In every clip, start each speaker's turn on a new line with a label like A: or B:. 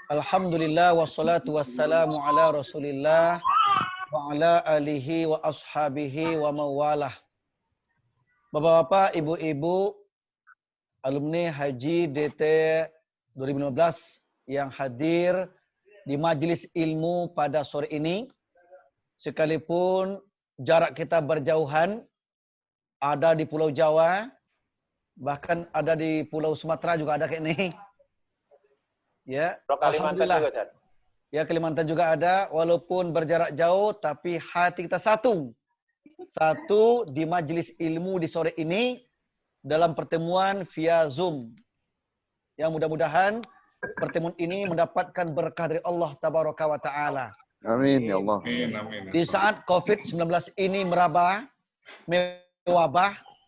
A: Alhamdulillah wassalatu wassalamu ala Rasulillah wa ala alihi wa ashabihi wa mawalah. Bapak-bapak, ibu-ibu, alumni Haji DT 2015 yang hadir di majelis ilmu pada sore ini, sekalipun jarak kita berjauhan, ada di Pulau Jawa, bahkan ada di Pulau Sumatera juga ada kayak ini. Ya,
B: Kalimantan juga, Ustaz.
A: Ya, Kalimantan juga ada, walaupun berjarak jauh, tapi hati kita satu. Satu di majelis ilmu di sore ini, dalam pertemuan via Zoom. Yang mudah-mudahan pertemuan ini mendapatkan berkah dari Allah Tabaraka wa Ta'ala.
C: Amin, ya Allah.
D: Amin.
A: Di saat COVID-19 ini mewabah,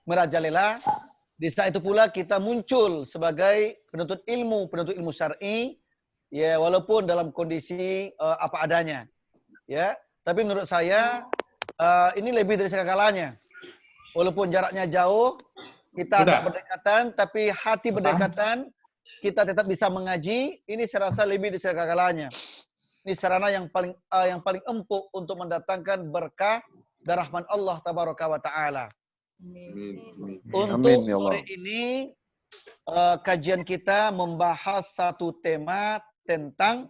A: merajalela, di saat itu pula kita muncul sebagai penuntut ilmu syar'i, ya walaupun dalam kondisi apa adanya, ya. Tapi menurut saya ini lebih dari sekalanya. Walaupun jaraknya jauh, kita agak berdekatan, tapi hati berdekatan, kita tetap bisa mengaji. Ini saya rasa lebih dari sekalanya. Ini sarana yang paling empuk untuk mendatangkan berkah dan rahmat Allah Tabaraka wa Ta'ala. Untuk sore ini kajian kita membahas satu tema tentang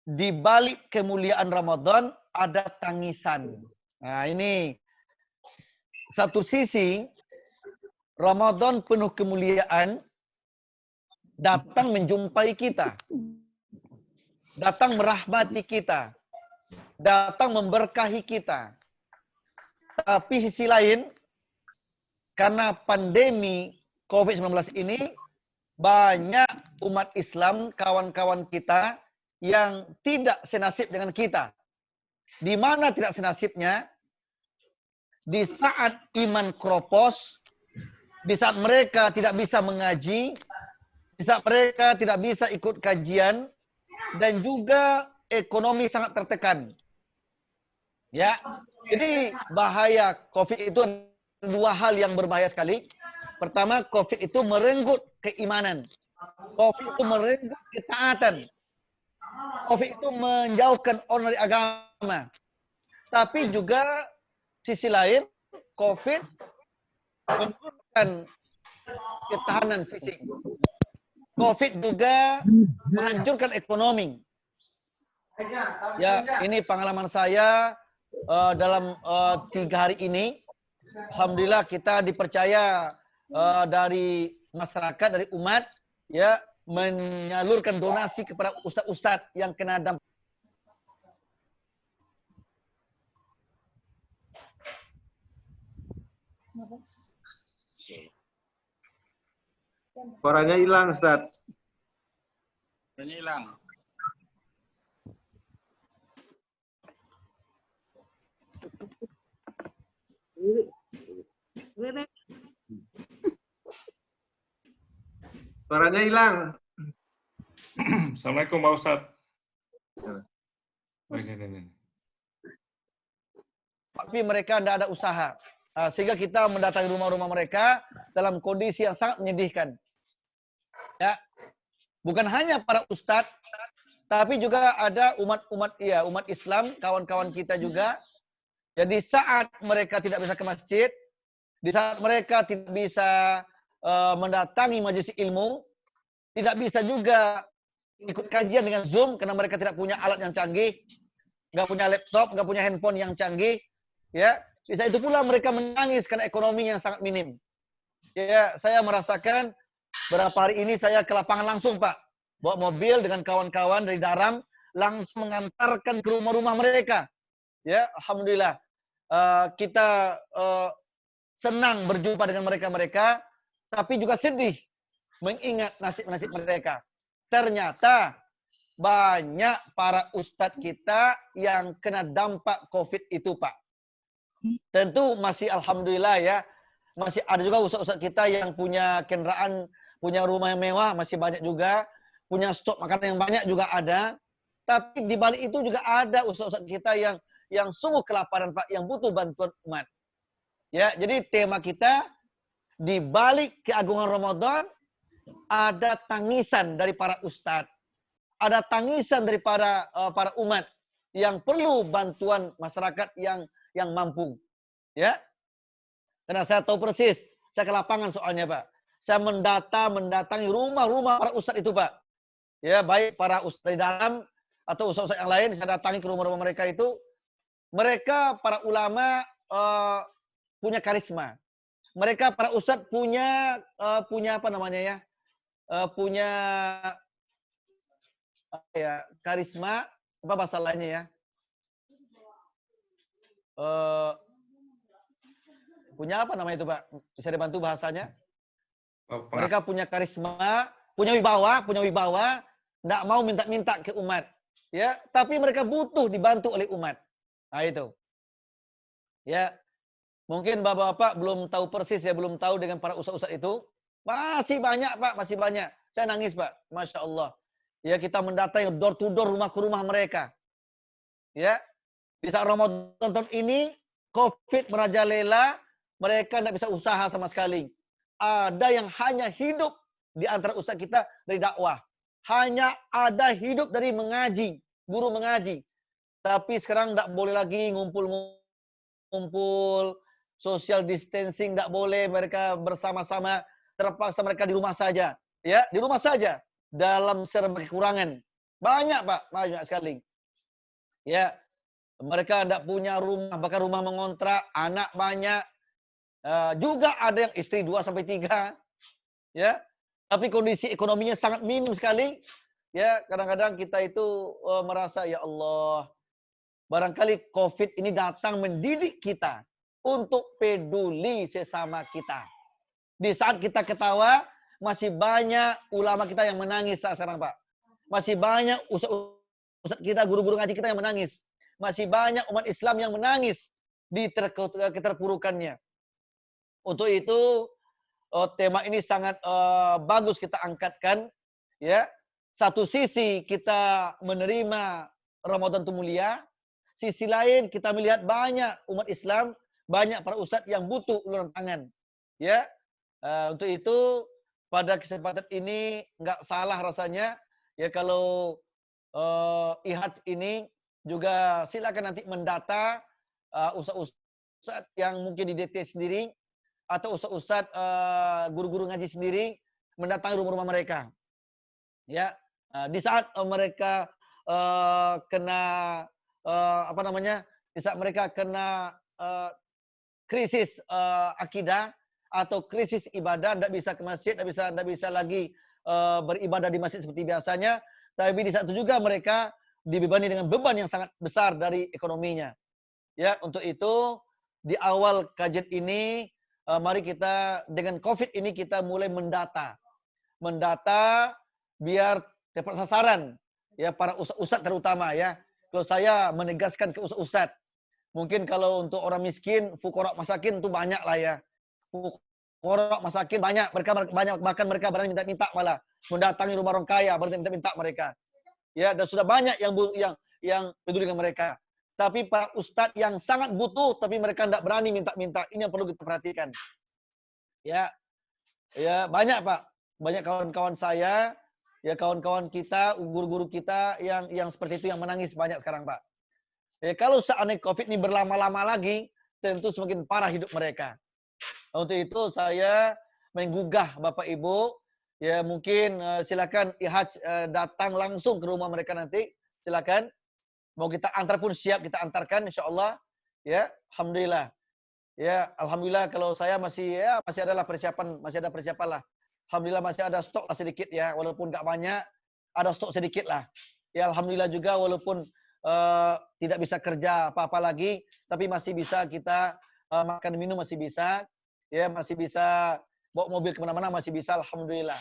A: di balik kemuliaan Ramadan ada tangisan. Nah, ini satu sisi Ramadan penuh kemuliaan datang menjumpai kita. Datang merahmati kita. Datang memberkahi kita. Tapi sisi lain, karena pandemi COVID-19 ini, banyak umat Islam, kawan-kawan kita, yang tidak senasib dengan kita. Di mana tidak senasibnya? Di saat iman kropos, di saat mereka tidak bisa mengaji, di saat mereka tidak bisa ikut kajian, dan juga ekonomi sangat tertekan. Ya, jadi bahaya COVID itu dua hal yang berbahaya sekali. Pertama, COVID itu merenggut keimanan. COVID itu merenggut ketaatan. COVID itu menjauhkan orang dari agama. Tapi juga sisi lain, COVID menurunkan ketahanan fisik. COVID juga menghancurkan ekonomi. Ya, ini pengalaman saya dalam 3 hari ini. Alhamdulillah kita dipercaya dari masyarakat, dari umat, ya, menyalurkan donasi kepada ustadz-ustadz yang kena dampak.
C: Suaranya hilang, Ustaz.
D: Suaranya hilang.
C: Suaranya hilang.
D: Assalamualaikum Pak Ustadz.
A: Tapi mereka tidak ada usaha. Sehingga kita mendatangi rumah-rumah mereka dalam kondisi yang sangat menyedihkan. Ya, bukan hanya para ustadz, tapi juga ada umat Islam, kawan-kawan kita juga. Jadi saat mereka tidak bisa ke masjid, di saat mereka tidak bisa mendatangi majelis ilmu, tidak bisa juga ikut kajian dengan Zoom karena mereka tidak punya alat yang canggih, nggak punya laptop, nggak punya handphone yang canggih, ya. Di saat itu pula mereka menangis karena ekonomi yang sangat minim. Ya, saya merasakan beberapa hari ini saya ke lapangan langsung, Pak. Bawa mobil dengan kawan-kawan dari Daram, langsung mengantarkan ke rumah-rumah mereka. Ya, alhamdulillah. Kita senang berjumpa dengan mereka-mereka, tapi juga sedih mengingat nasib-nasib mereka. Ternyata banyak para ustadz kita yang kena dampak COVID itu, Pak. Tentu masih alhamdulillah ya, masih ada juga ustadz-ustadz kita yang punya kendaraan, punya rumah yang mewah, masih banyak juga, punya stok makanan yang banyak juga ada. Tapi di balik itu juga ada ustadz-ustadz kita yang sungguh kelaparan, Pak, yang butuh bantuan umat. Ya, jadi tema kita di balik keagungan Ramadan ada tangisan dari para ustadz. ada tangisan daripada para umat yang perlu bantuan masyarakat yang mampu. Ya, karena saya tahu persis, saya ke lapangan soalnya Pak. Saya mendatangi rumah-rumah para ustadz itu Pak. Ya, baik para ustadz dari dalam atau ustadz yang lain, saya datangi ke rumah-rumah mereka itu. Mereka para ulama punya karisma. Mereka para ustadz punya apa namanya ya? Punya karisma, apa bahasa lainnya ya? Punya apa namanya itu Pak? Bisa dibantu bahasanya? Mereka punya karisma, punya wibawa, enggak mau minta-minta ke umat. Ya, tapi mereka butuh dibantu oleh umat. Nah itu. Ya, mungkin bapak-bapak belum tahu persis ya, belum tahu dengan para ustaz-ustaz itu. Masih banyak Pak, masih banyak. Saya nangis Pak, Masya Allah. Ya, kita mendatangi door to door, rumah ke rumah mereka. Ya, di saat Ramadan tahun ini, COVID merajalela, mereka tidak bisa usaha sama sekali. Ada yang hanya hidup di antara ustaz kita dari dakwah. Hanya ada hidup dari mengaji, guru mengaji. Tapi sekarang tidak boleh lagi ngumpul, social distancing tidak boleh, mereka bersama-sama, terpaksa mereka di rumah saja. Ya, di rumah saja. Dalam serba kekurangan. Banyak Pak, banyak sekali. Ya, mereka tidak punya rumah, bahkan rumah mengontrak, anak banyak. Juga ada yang istri 2 sampai 3. Ya, tapi kondisi ekonominya sangat minim sekali. Ya, kadang-kadang kita itu merasa ya Allah, barangkali COVID ini datang mendidik kita untuk peduli sesama kita. Di saat kita ketawa, masih banyak ulama kita yang menangis saat sekarang Pak. Masih banyak ustaz kita, guru-guru ngaji kita yang menangis. Masih banyak umat Islam yang menangis di keterpurukannya. Untuk itu tema ini sangat bagus kita angkatkan. Ya, satu sisi kita menerima Ramadan itu mulia, sisi lain kita melihat banyak umat Islam, banyak para ustadz yang butuh uluran tangan. Ya, untuk itu pada kesempatan ini nggak salah rasanya ya kalau IHAJ ini juga silakan nanti mendata ustadz yang mungkin di DT sendiri atau ustadz guru-guru ngaji sendiri mendatangi rumah-rumah mereka. Ya, di saat mereka kena apa namanya? Di saat mereka kena krisis akidah atau krisis ibadah, tidak bisa ke masjid, tidak bisa lagi beribadah di masjid seperti biasanya. Tapi di saat itu juga mereka dibebani dengan beban yang sangat besar dari ekonominya. Ya, untuk itu di awal kajian ini mari kita dengan COVID ini kita mulai mendata biar tepat sasaran ya para ustadz terutama ya. Kalau saya menegaskan ke ustadz, mungkin kalau untuk orang miskin, fuqara masakin itu banyak lah ya. Fuqara masakin banyak, mereka banyak, bahkan mereka berani minta-minta malah mendatangi rumah orang kaya, berani minta-minta mereka. Ya, dan sudah banyak yang peduli dengan mereka. Tapi para ustadz yang sangat butuh, tapi mereka tidak berani minta-minta. Ini yang perlu kita perhatikan. Ya, ya banyak Pak, banyak kawan-kawan saya, ya kawan-kawan kita, guru-guru kita yang seperti itu yang menangis banyak sekarang Pak. Ya, kalau seandainya COVID ini berlama-lama lagi, tentu semakin parah hidup mereka. Untuk itu saya menggugah Bapak Ibu, ya mungkin silakan IHAJ datang langsung ke rumah mereka nanti, silakan. Mau kita antar pun siap kita antarkan insyaallah. Ya, alhamdulillah. Ya, alhamdulillah kalau saya masih ada persiapan lah. Alhamdulillah masih ada stok lah sedikit ya, walaupun enggak banyak, ada stok sedikit lah. Ya, alhamdulillah juga walaupun tidak bisa kerja apa-apa lagi, tapi masih bisa kita makan minum masih bisa. Ya, masih bisa bawa mobil kemana-mana masih bisa, alhamdulillah.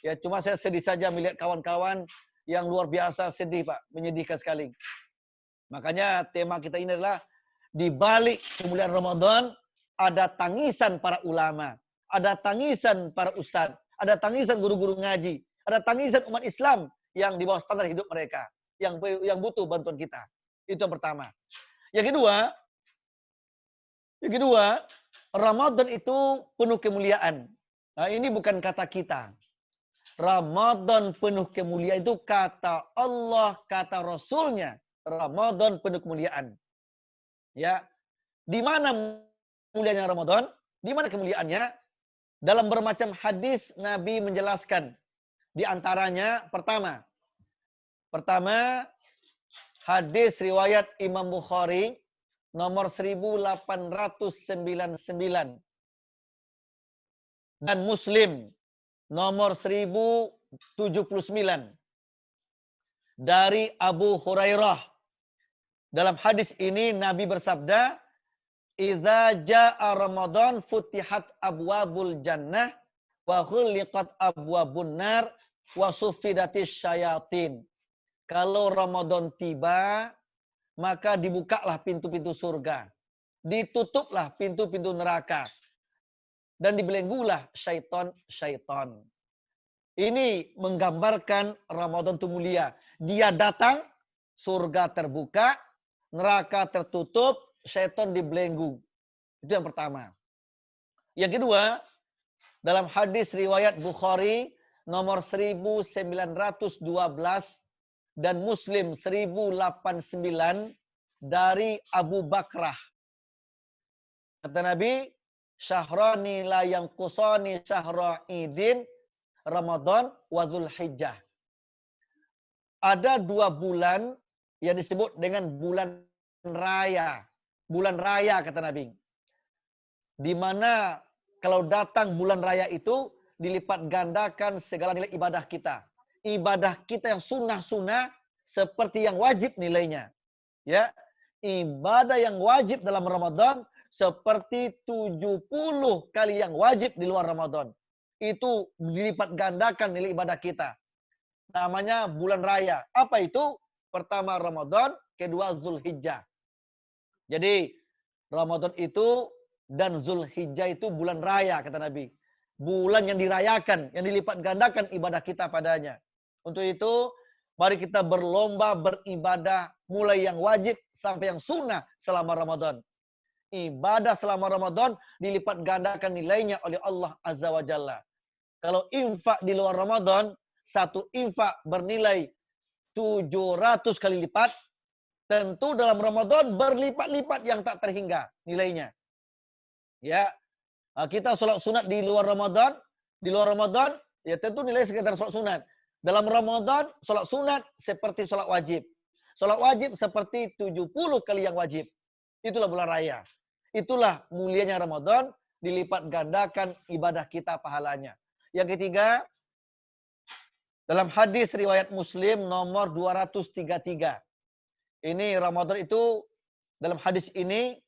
A: Ya, cuma saya sedih saja melihat kawan-kawan yang luar biasa sedih Pak, menyedihkan sekali. Makanya tema kita ini adalah di balik kemuliaan Ramadan ada tangisan para ulama, ada tangisan para ustadz, ada tangisan guru-guru ngaji, ada tangisan umat Islam yang di bawah standar hidup mereka, yang butuh bantuan kita. Itu yang pertama. Yang kedua, Ramadan itu penuh kemuliaan. Nah, ini bukan kata kita. Ramadan penuh kemuliaan itu kata Allah, kata Rasulnya. Ramadan penuh kemuliaan. Ya, di mana mulianya Ramadan? Di mana kemuliaannya? Dalam bermacam hadis Nabi menjelaskan. Di antaranya pertama hadis riwayat Imam Bukhari nomor 1899 dan Muslim nomor 1079 dari Abu Hurairah. Dalam hadis ini Nabi bersabda, "Idza jaa Ramadan futihat abwabul jannah wa ghulliqat abwabun nar wa suffidatis syayatin." Kalau Ramadan tiba, maka dibukalah pintu-pintu surga. Ditutuplah pintu-pintu neraka. Dan dibelenggulah syaitan-syaitan. Ini menggambarkan Ramadan itu mulia. Dia datang, surga terbuka, neraka tertutup, syaitan dibelenggu. Itu yang pertama. Yang kedua, dalam hadis riwayat Bukhari nomor 1912 dan Muslim 1089 dari Abu Bakrah. Kata Nabi, "Syahrani la yanqusani syahra idin Ramadan wa Zulhijjah." Ada 2 bulan yang disebut dengan bulan raya. Bulan raya kata Nabi. Di mana kalau datang bulan raya itu dilipat gandakan segala nilai ibadah kita. Ibadah kita yang sunnah-sunnah seperti yang wajib nilainya. Ya. Ibadah yang wajib dalam Ramadan seperti 70 kali yang wajib di luar Ramadan. Itu dilipat gandakan nilai ibadah kita. Namanya bulan raya. Apa itu? Pertama Ramadan, kedua Zulhijjah. Jadi Ramadan itu dan Zulhijjah itu bulan raya kata Nabi. Bulan yang dirayakan, yang dilipat gandakan ibadah kita padanya. Untuk itu, mari kita berlomba beribadah mulai yang wajib sampai yang sunnah selama Ramadan. Ibadah selama Ramadan dilipat gandakan nilainya oleh Allah Azza wa Jalla. Kalau infak di luar Ramadan, satu infak bernilai 700 kali lipat, tentu dalam Ramadan berlipat-lipat yang tak terhingga nilainya. Ya, kita sholat sunat di luar Ramadan, ya tentu nilai sekitar sholat sunat. Dalam Ramadan, sholat sunat seperti sholat wajib. Sholat wajib seperti 70 kali yang wajib. Itulah bulan raya. Itulah mulianya Ramadan, dilipat gandakan ibadah kita pahalanya. Yang ketiga, dalam hadis riwayat Muslim nomor 233. Ini Ramadan itu, dalam hadis ini,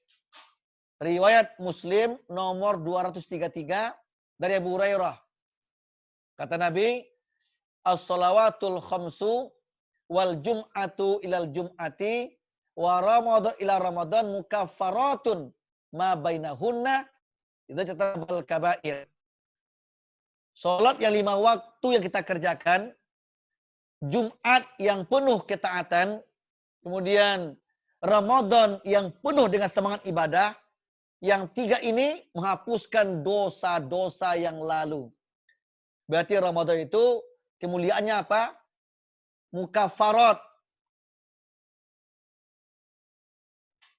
A: riwayat Muslim nomor 233 dari Abu Hurairah. Kata Nabi, "As-salawatul khamsu wal jum'atu ilal jum'ati wa Ramadan ila Ramadan mukaffaratun ma bainahunna idza tatabal kabair." Salat yang 5 waktu yang kita kerjakan, Jumat yang penuh ketaatan, kemudian Ramadan yang penuh dengan semangat ibadah, yang 3 ini menghapuskan dosa-dosa yang lalu. Berarti Ramadan itu kemuliaannya apa? Mukaffarat.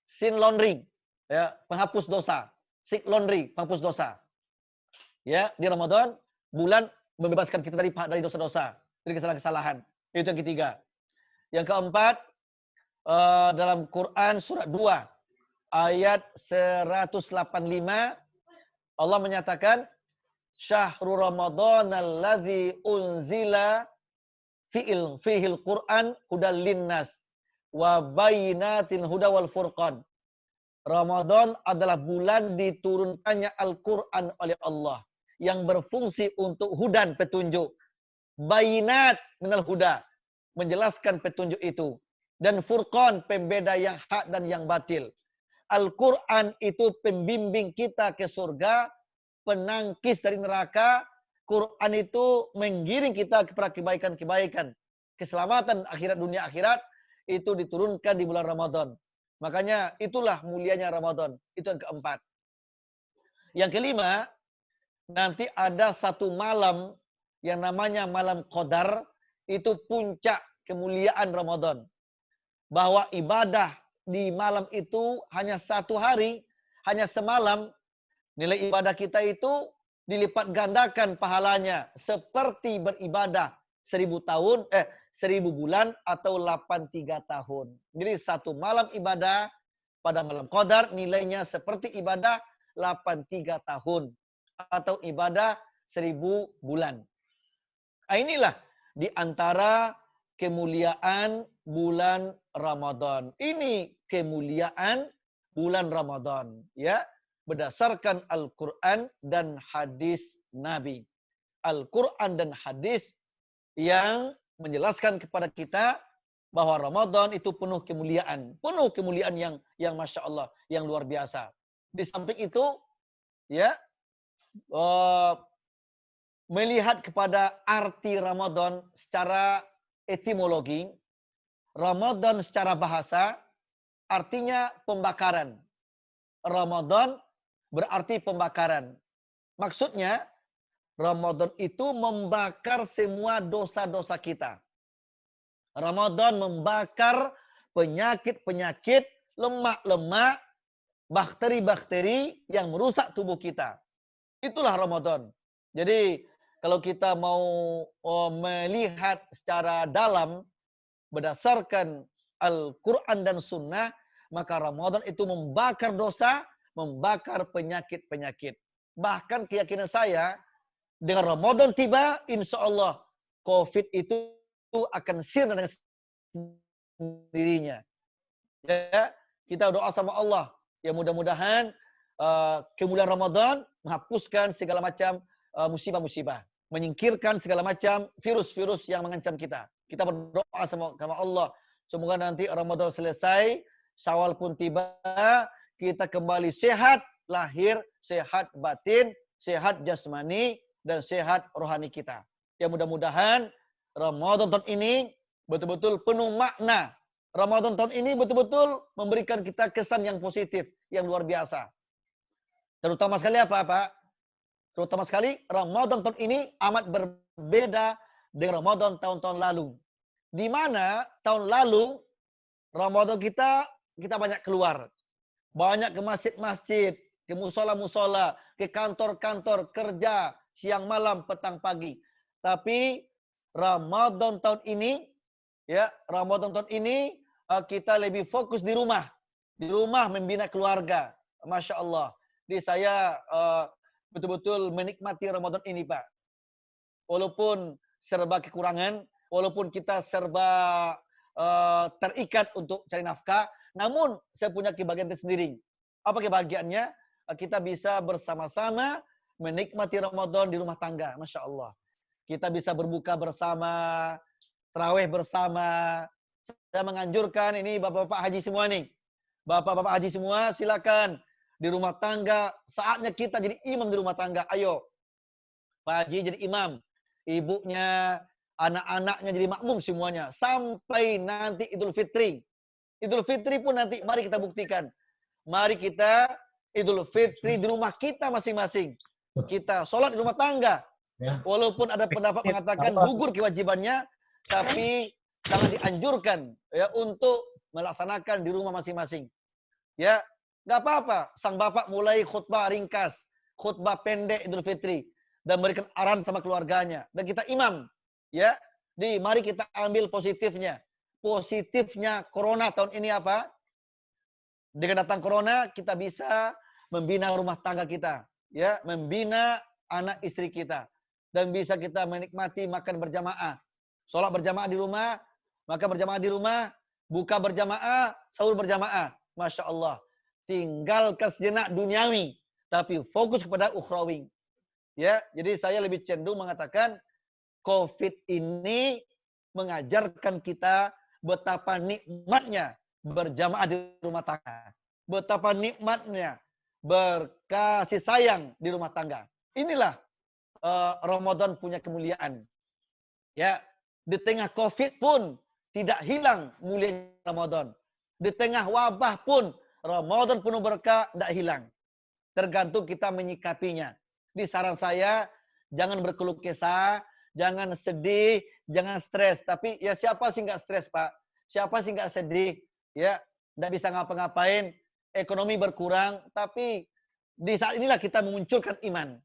A: Sin laundry, ya, penghapus dosa. Sin laundry, penghapus dosa. Ya, di Ramadan bulan membebaskan kita dari dosa-dosa, dari kesalahan-kesalahan. Itu yang ketiga. Yang keempat, dalam Quran surat 2 ayat 185 Allah menyatakan, "Syahrul Ramadan allazi unzila fihil Quran hudal linnas wa bayyinatin huda wal furqan." Ramadan adalah bulan diturunkannya Al-Quran oleh Allah yang berfungsi untuk hudan, petunjuk. Bayinat minal huda, menjelaskan petunjuk itu. Dan furqan, pembeda yang hak dan yang batil. Al-Quran itu pembimbing kita ke surga, penangkis dari neraka. Quran itu menggiring kita kepada kebaikan-kebaikan. Keselamatan akhirat, dunia akhirat, itu diturunkan di bulan Ramadan. Makanya itulah mulianya Ramadan. Itu yang keempat. Yang kelima, nanti ada satu malam yang namanya malam Qadar itu puncak kemuliaan Ramadan. Bahwa ibadah di malam itu hanya satu hari, hanya semalam, nilai ibadah kita itu dilipat gandakan pahalanya seperti beribadah 1000 tahun, 1000 bulan atau 83 tahun. Jadi satu malam ibadah pada malam Qadar nilainya seperti ibadah 83 tahun atau ibadah 1000 bulan. Nah, inilah di antara kemuliaan bulan Ramadan. Ini kemuliaan bulan Ramadan, ya, berdasarkan Al-Qur'an dan hadis Nabi. Al-Qur'an dan hadis yang menjelaskan kepada kita bahwa Ramadan itu penuh kemuliaan yang Masya Allah, yang luar biasa. Di samping itu, ya, melihat kepada arti Ramadan secara etimologi, Ramadan secara bahasa artinya pembakaran. Ramadan berarti pembakaran. Maksudnya, Ramadan itu membakar semua dosa-dosa kita. Ramadan membakar penyakit-penyakit, lemak-lemak, bakteri-bakteri yang merusak tubuh kita. Itulah Ramadan. Jadi, kalau kita mau melihat secara dalam, berdasarkan Al-Quran dan Sunnah, maka Ramadan itu membakar dosa, membakar penyakit-penyakit. Bahkan keyakinan saya, dengan Ramadan tiba, insya Allah COVID itu akan sirna dengan sendirinya. Ya, kita doa sama Allah. Ya mudah-mudahan kemuliaan Ramadan menghapuskan segala macam musibah-musibah, menyingkirkan segala macam virus-virus yang mengancam kita. Kita berdoa sama Allah, semoga nanti Ramadan selesai, Syawal pun tiba, kita kembali sehat lahir, sehat batin, sehat jasmani, dan sehat rohani kita. Ya mudah-mudahan Ramadan tahun ini betul-betul penuh makna. Ramadan tahun ini betul-betul memberikan kita kesan yang positif, yang luar biasa. Terutama sekali apa, Pak? Terutama sekali Ramadan tahun ini amat berbeda dengan Ramadan tahun-tahun lalu. Di mana tahun lalu Ramadan kita banyak keluar. Banyak ke masjid-masjid, ke musola-musola, ke kantor-kantor, kerja, siang malam, petang pagi. Tapi Ramadan tahun ini, ya, Ramadan tahun ini kita lebih fokus di rumah. Di rumah membina keluarga. Masya Allah. Jadi saya betul-betul menikmati Ramadan ini, Pak. Walaupun serba kekurangan, walaupun kita serba terikat untuk cari nafkah, namun saya punya kebahagiaan tersendiri. Apa kebahagiaannya? Kita bisa bersama-sama menikmati Ramadan di rumah tangga. Masya Allah. Kita bisa berbuka bersama, tarawih bersama. Saya menganjurkan ini bapak-bapak haji semua nih. Bapak-bapak haji semua silakan di rumah tangga. Saatnya kita jadi imam di rumah tangga. Ayo. Pak Haji jadi imam. Ibunya, anak-anaknya jadi makmum semuanya. Sampai nanti Idul Fitri. Idul Fitri pun nanti mari kita buktikan. Mari kita Idul Fitri di rumah kita masing-masing. Kita sholat di rumah tangga. Walaupun ada pendapat mengatakan gugur kewajibannya, tapi sangat dianjurkan ya untuk melaksanakan di rumah masing-masing. Ya, nggak apa-apa. Sang bapak mulai khutbah ringkas, khutbah pendek Idul Fitri dan memberikan arahan sama keluarganya. Dan kita imam, ya. Mari kita ambil positifnya. Positifnya corona tahun ini apa? Dengan datang corona kita bisa membina rumah tangga kita, ya, membina anak istri kita, dan bisa kita menikmati makan berjamaah, sholat berjamaah di rumah, makan berjamaah di rumah, buka berjamaah, sahur berjamaah. Masya Allah. Tinggalkan sejenak duniawi, tapi fokus kepada ukhrawi. Ya, jadi saya lebih cenderung mengatakan COVID ini mengajarkan kita betapa nikmatnya berjamaah di rumah tangga. Betapa nikmatnya berkasih sayang di rumah tangga. Inilah Ramadan punya kemuliaan. Ya, di tengah COVID pun tidak hilang mulia Ramadan. Di tengah wabah pun Ramadan penuh berkah tidak hilang. Tergantung kita menyikapinya. Di saran saya jangan berkeluh kesah, jangan sedih, jangan stres. Tapi ya siapa sih nggak stres, Pak? Siapa sih nggak sedih? Ya, nggak bisa ngapa-ngapain, ekonomi berkurang, tapi di saat inilah kita memunculkan iman.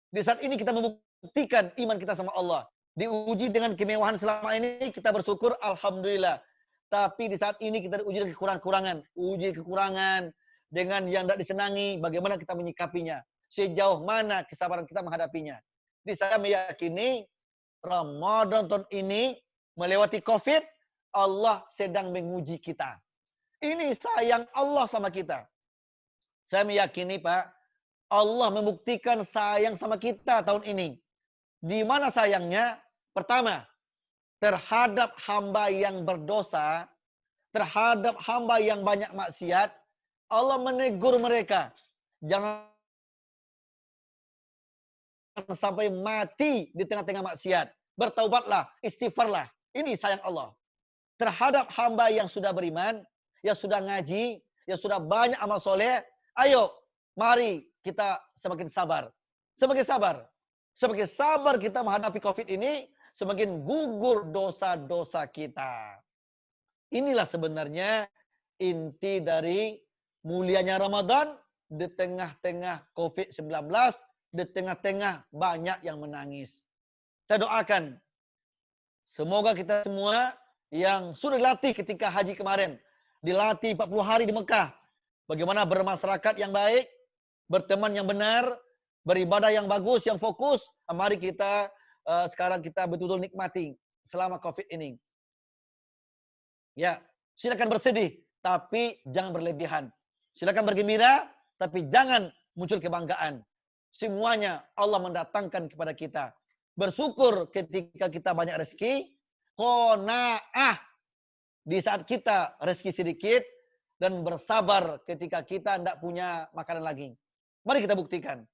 A: Di saat ini kita membuktikan iman kita sama Allah. Diuji dengan kemewahan selama ini, kita bersyukur, alhamdulillah. Tapi di saat ini kita diuji dengan kekurangan. Uji kekurangan dengan yang tidak disenangi, bagaimana kita menyikapinya. Sejauh mana kesabaran kita menghadapinya. Jadi saya meyakini Ramadan tahun ini melewati COVID, Allah sedang menguji kita. Ini sayang Allah sama kita. Saya meyakini, Pak, Allah membuktikan sayang sama kita tahun ini. Di mana sayangnya? Pertama, terhadap hamba yang berdosa, terhadap hamba yang banyak maksiat, Allah menegur mereka. Jangan sampai mati di tengah-tengah maksiat. Bertaubatlah, istighfarlah. Ini sayang Allah. Terhadap hamba yang sudah beriman, yang sudah ngaji, yang sudah banyak amal soleh, ayo, mari kita semakin sabar. Semakin sabar. Semakin sabar kita menghadapi COVID ini, semakin gugur dosa-dosa kita. Inilah sebenarnya inti dari mulianya Ramadan di tengah-tengah COVID-19, di tengah-tengah banyak yang menangis. Saya doakan, semoga kita semua yang sudah dilatih ketika haji kemarin, dilatih 40 hari di Mekah, bagaimana bermasyarakat yang baik, berteman yang benar, beribadah yang bagus, yang fokus. Mari kita sekarang kita betul-betul nikmati selama COVID ini. Ya, silakan bersedih, tapi jangan berlebihan. Silakan bergembira, tapi jangan muncul kebanggaan. Semuanya Allah mendatangkan kepada kita. Bersyukur ketika kita banyak rezeki, qanaah di saat kita rezeki sedikit, dan bersabar ketika kita tidak punya makanan lagi. Mari kita buktikan.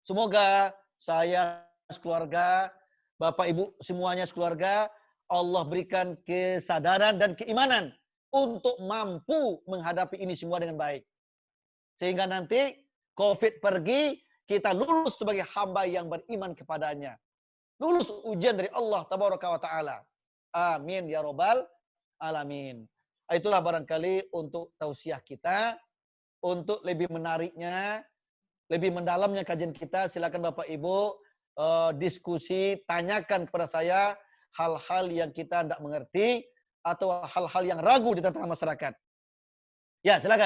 A: Semoga saya sekeluarga, Bapak Ibu semuanya sekeluarga, Allah berikan kesadaran dan keimanan untuk mampu menghadapi ini semua dengan baik. Sehingga nanti COVID pergi, kita lulus sebagai hamba yang beriman kepadanya. Lulus ujian dari Allah Tabaraka wa Ta'ala. Amin ya Rabbal Alamin. Itulah barangkali untuk tausiah kita. Untuk lebih menariknya, lebih mendalamnya kajian kita, silakan Bapak Ibu diskusi, tanyakan kepada saya hal-hal yang kita tidak mengerti atau hal-hal yang ragu di tengah masyarakat. Ya, silakan.